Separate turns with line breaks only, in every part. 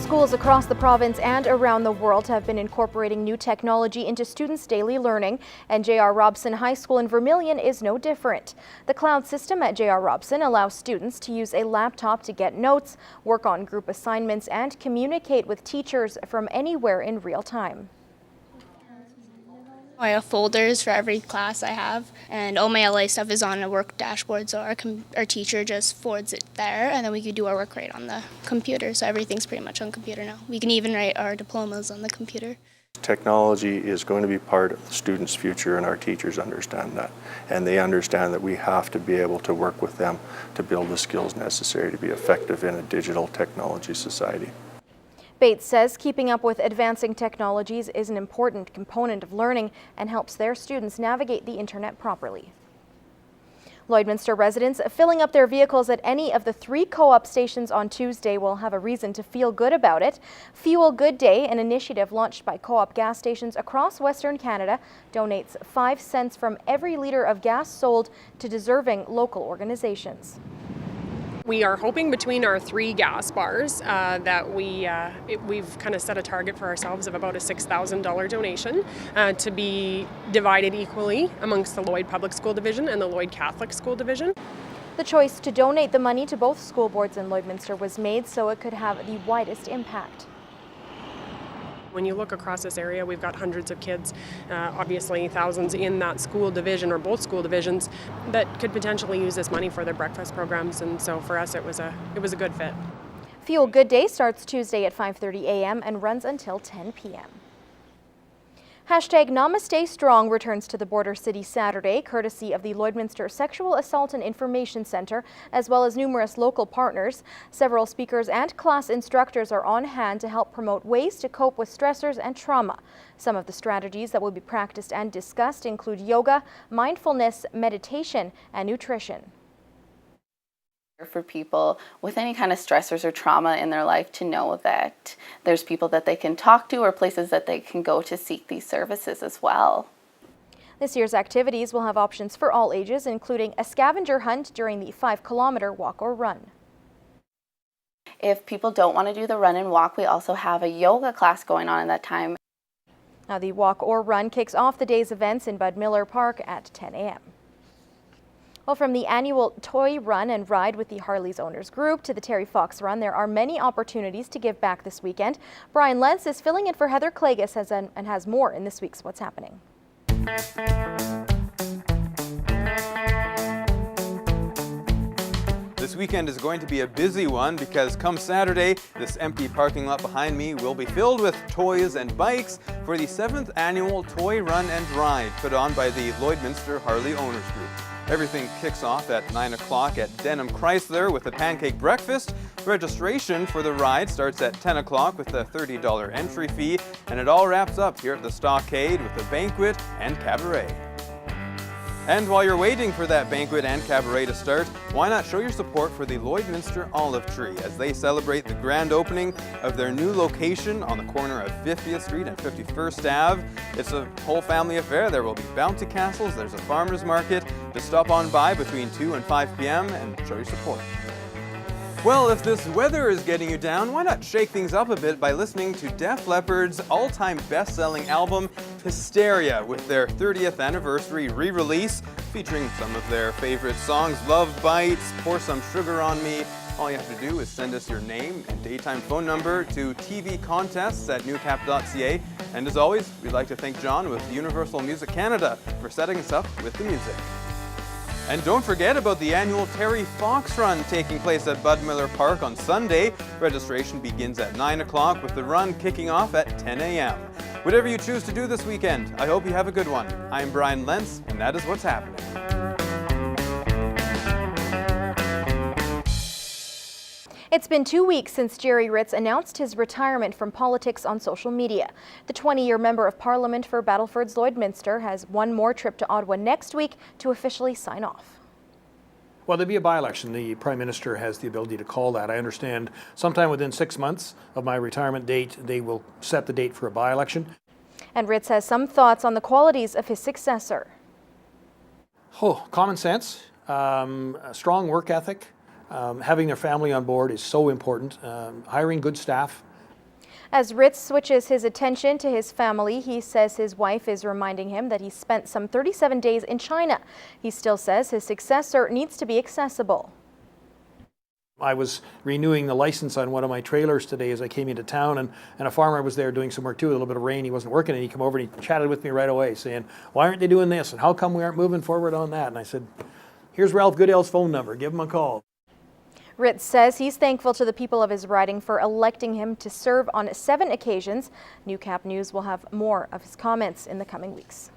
Schools across the province and around the world have been incorporating new technology into students' daily learning, and J.R. Robson High School in Vermilion is no different. The cloud system at J.R. Robson allows students to use a laptop to get notes, work on group assignments, and communicate with teachers from anywhere in real time.
I have folders for every class I have, and all my LA stuff is on a work dashboard, so our teacher just forwards it there, and then we can do our work right on the computer, so everything's pretty much on computer now. We can even write our diplomas on the computer.
Technology is going to be part of the students' future, and our teachers understand that. And they understand that we have to be able to work with them to build the skills necessary to be effective in a digital technology society.
Bates says keeping up with advancing technologies is an important component of learning and helps their students navigate the internet properly. Lloydminster residents filling up their vehicles at any of the 3 co-op stations on Tuesday will have a reason to feel good about it. Fuel Good Day, an initiative launched by co-op gas stations across Western Canada, donates 5 cents from every litre of gas sold to deserving local organizations.
We are hoping between our 3 gas bars that we've kind of set a target for ourselves of about a $6,000 donation to be divided equally amongst the Lloyd Public School Division and the Lloyd Catholic School Division.
The choice to donate the money to both school boards in Lloydminster was made so it could have the widest impact.
When you look across this area, we've got hundreds of kids, obviously thousands in that school division or both school divisions that could potentially use this money for their breakfast programs, and so for us it was a good fit.
Fuel Good Day starts Tuesday at 5:30 a.m. and runs until 10 p.m. Hashtag Namaste Strong returns to the Border City Saturday, courtesy of the Lloydminster Sexual Assault and Information Centre, as well as numerous local partners. Several speakers and class instructors are on hand to help promote ways to cope with stressors and trauma. Some of the strategies that will be practiced and discussed include yoga, mindfulness, meditation, and nutrition.
For people with any kind of stressors or trauma in their life to know that there's people that they can talk to or places that they can go to seek these services as well.
This year's activities will have options for all ages, including a scavenger hunt during the 5-kilometer walk or run.
If people don't want to do the run and walk, we also have a yoga class going on at that time.
Now, the walk or run kicks off the day's events in Bud Miller Park at 10 a.m. Well, from the annual toy run and ride with the Harley's Owners Group to the Terry Fox Run, there are many opportunities to give back this weekend. Brian Lentz is filling in for Heather Klages and has more in this week's What's Happening.
This weekend is going to be a busy one because come Saturday, this empty parking lot behind me will be filled with toys and bikes for the 7th annual Toy Run and Ride put on by the Lloydminster Harley Owners Group. Everything kicks off at 9 o'clock at Denham Chrysler with a pancake breakfast. Registration for the ride starts at 10 o'clock with a $30 entry fee, and it all wraps up here at the Stockade with a banquet and cabaret. And while you're waiting for that banquet and cabaret to start, why not show your support for the Lloydminster Olive Tree as they celebrate the grand opening of their new location on the corner of 50th Street and 51st Ave. It's a whole family affair. There will be bouncy castles, there's a farmer's market. Just stop on by between 2 and 5 p.m. and show your support. Well, if this weather is getting you down, why not shake things up a bit by listening to Def Leppard's all-time best-selling album, Hysteria, with their 30th anniversary re-release, featuring some of their favorite songs, Love Bites, Pour Some Sugar on Me. All you have to do is send us your name and daytime phone number to tvcontests@newcap.ca. And as always, we'd like to thank John with Universal Music Canada for setting us up with the music. And don't forget about the annual Terry Fox Run taking place at Bud Miller Park on Sunday. Registration begins at 9 o'clock with the run kicking off at 10 a.m. Whatever you choose to do this weekend, I hope you have a good one. I'm Brian Lentz, and that is what's happening.
It's been 2 weeks since Gerry Ritz announced his retirement from politics on social media. The 20-year Member of Parliament for Battleford's Lloydminster has one more trip to Ottawa next week to officially sign off.
Well, there'll be a by-election. The Prime Minister has the ability to call that. I understand sometime within 6 months of my retirement date, they will set the date for a by-election.
And Ritz has some thoughts on the qualities of his successor.
Common sense, a strong work ethic. Having their family on board is so important. Hiring good staff,
As Ritz switches his attention to his family, he says his wife is reminding him that he spent some 37 days in China. He still says his successor needs to be accessible.
I was renewing the license on one of my trailers today as I came into town, and a farmer was there doing some work too. A little bit of rain, he wasn't working, and he came over and he chatted with me right away saying, why aren't they doing this, and how come we aren't moving forward on that? And I said, here's Ralph Goodale's phone number, give him a call.
Ritz says he's thankful to the people of his riding for electing him to serve on 7 occasions. Newcap News will have more of his comments in the coming weeks.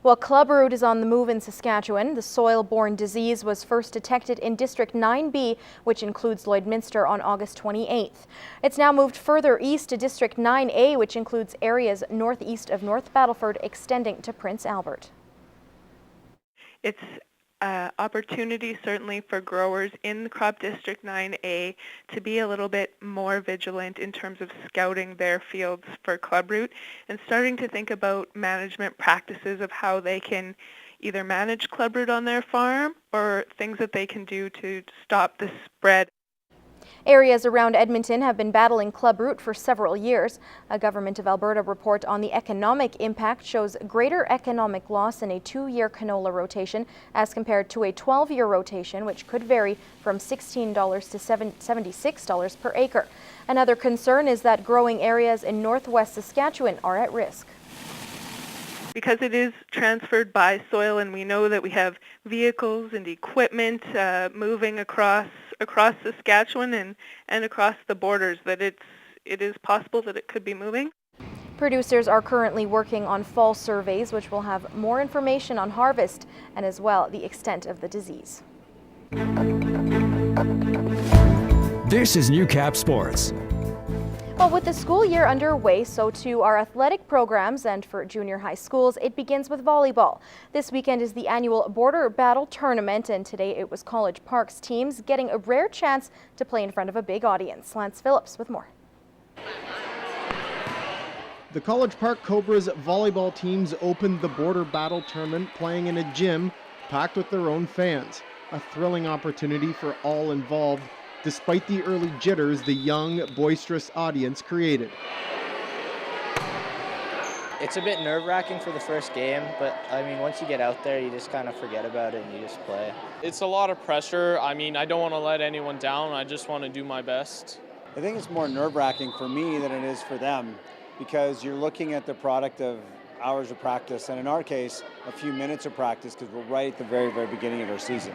Well, club root is on the move in Saskatchewan. The soil-borne disease was first detected in District 9B, which includes Lloydminster, on August 28th. It's now moved further east to District 9A, which includes areas northeast of North Battleford, extending to Prince Albert.
It's opportunity certainly for growers in the crop district 9A to be a little bit more vigilant in terms of scouting their fields for clubroot and starting to think about management practices of how they can either manage clubroot on their farm or things that they can do to stop the spread.
Areas around Edmonton have been battling clubroot for several years. A Government of Alberta report on the economic impact shows greater economic loss in a 2-year canola rotation as compared to a 12-year rotation, which could vary from $16 to $76 per acre. Another concern is that growing areas in northwest Saskatchewan are at risk.
Because it is transferred by soil, and we know that we have vehicles and equipment moving across Saskatchewan and across the borders, that it is possible that it could be moving.
Producers are currently working on fall surveys, which will have more information on harvest and as well the extent of the disease.
This is Newcap Sports.
Well, with the school year underway, so too are athletic programs, and for junior high schools, it begins with volleyball. This weekend is the annual Border Battle Tournament, and today it was College Park's teams getting a rare chance to play in front of a big audience. Lance Phillips with more.
The College Park Cobras volleyball teams opened the Border Battle Tournament playing in a gym packed with their own fans. A thrilling opportunity for all involved, despite the early jitters the young, boisterous audience created.
It's a bit nerve-wracking for the first game, but I mean, once you get out there, you just kind of forget about it and you just play.
It's a lot of pressure. I mean, I don't want to let anyone down. I just want to do my best.
I think it's more nerve-wracking for me than it is for them, because you're looking at the product of hours of practice, and in our case, a few minutes of practice, because we're right at the very, very beginning of our season.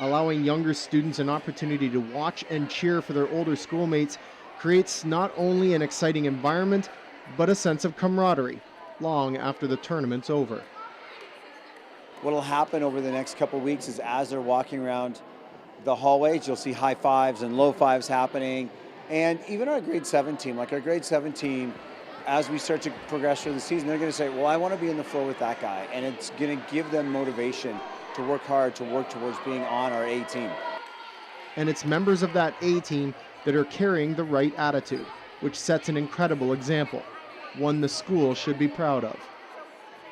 Allowing younger students an opportunity to watch and cheer for their older schoolmates creates not only an exciting environment, but a sense of camaraderie long after the tournament's over.
What will happen over the next couple of weeks is as they're walking around the hallways, you'll see high fives and low fives happening. And even our grade 7 team, like our grade 7 team, as we start to progress through the season, they're going to say, well, I want to be in the floor with that guy. And it's going to give them motivation to work hard, to work towards being on our A team.
And it's members of that A team that are carrying the right attitude, which sets an incredible example, one the school should be proud of.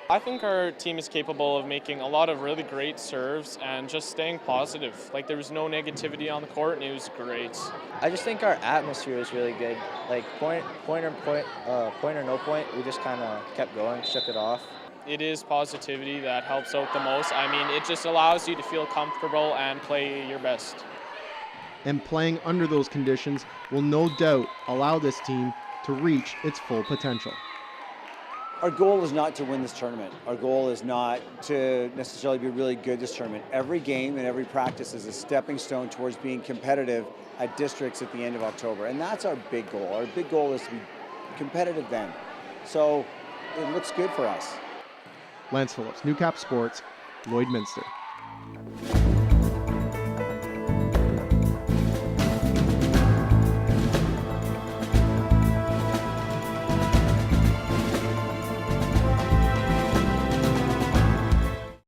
I think our team is capable of making a lot of really great serves and just staying positive. Like, there was no negativity on the court, and it was great.
I just think our atmosphere is really good. Like point or no point, we just kind of kept going, shook it off.
It is positivity that helps out the most. I mean, it just allows you to feel comfortable and play your best.
And playing under those conditions will no doubt allow this team to reach its full potential.
Our goal is not to win this tournament. Our goal is not to necessarily be really good this tournament. Every game and every practice is a stepping stone towards being competitive at districts at the end of October. And that's our big goal. Our big goal is to be competitive then. So it looks good for us.
Lance Phillips, Newcap Sports, Lloydminster.